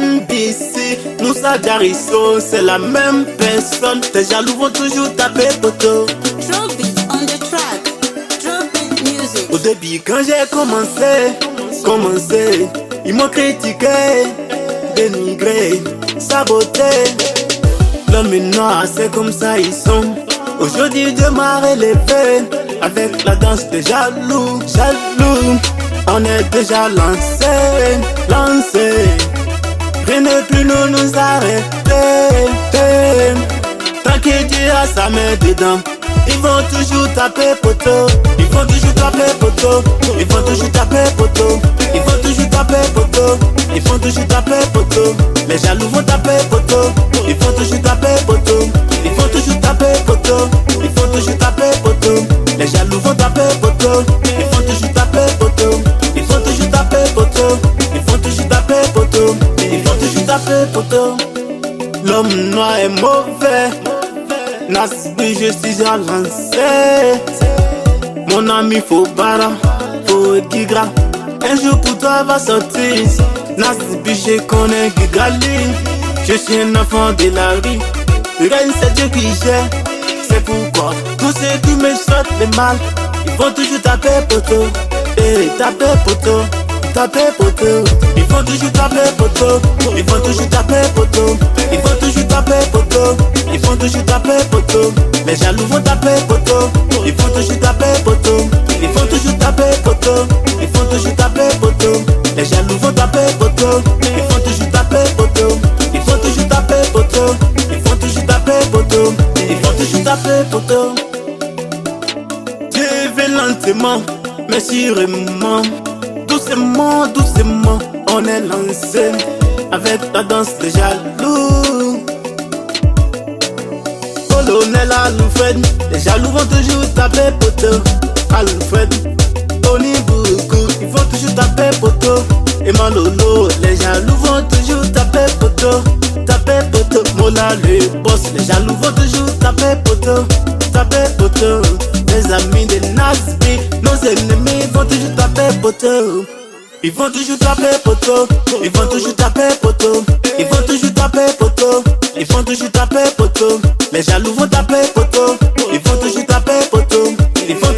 MBC, Moussa Jarisso, c'est la même personne. Tes jaloux vont toujours taper poteau. Drop it on the track. Drop it music. Au début quand j'ai commencé, ils m'ont critiqué, dénigré, saboté. L'homme est noir, c'est comme ça ils sont. Aujourd'hui Dieu m'a relevé, avec la danse des jaloux, jaloux. On est déjà lancé, rien ne peut nous arrêter. Tant que Dieu a sa main dedans, ils vont toujours taper poteau. Ils vont toujours taper poteau. Ils vont toujours taper poteau. Ils vont toujours taper poteau. Ils vont toujours taper poteau. Les jaloux vont taper poteau. Ils vont toujours taper poteau. Ils vont toujours taper poteau. Ils vont toujours taper poteau. Les jaloux vont taper poteau. Ils vont toujours taper poteau. Ils vont toujours taper poteau. Ils vont toujours taper poteau. Ils vont toujours taper poteau. L'homme noir est mauvais. Nasbi, je suis à lancer. Mon ami Fobara, Gigra. Un jour pour toi va sortir. Nasbi, je connais Gigali. Je suis un enfant de la rue. Rien c'est Dieu qui gère. C'est pourquoi tous ceux qui me souhaitent le mal, ils vont toujours taper poteau. Et taper poteau. Taper poteau. Ils vont toujours taper poteau. Ils vont toujours taper poteau. Ils vont toujours taper poteau. Ils vont toujours taper poteau. Les jaloux vont taper poteau. Ils vont toujours taper poteau. Ils vont toujours taper poteau. Ils vont toujours taper poteau. Les jaloux vont taper poteau. Ils vont toujours taper poteau. Ils vont toujours taper poteau. Ils vont toujours taper poteau. Ils vont toujours taper poteau. Dieu veut lentement, mais sûrement. Doucement, doucement, on est lancé avec la danse des jaloux. Colonel Alfred, les jaloux vont toujours taper poteau. Alfred, Tony Boukou, ils vont toujours taper poteau. Et Manolo, les jaloux vont toujours taper poteau. Taper poteau, Mola le boss, les jaloux vont toujours taper poteau. Taper poteau. Les amis de Nasbi, nos ennemis vont toujours taper poteau. Ils vont toujours taper poteau. Ils vont toujours taper poteau. Ils vont toujours taper poteau. Ils vont toujours taper poteau. Les jaloux vont taper poteau. Ils vont toujours taper poteau. Ils vont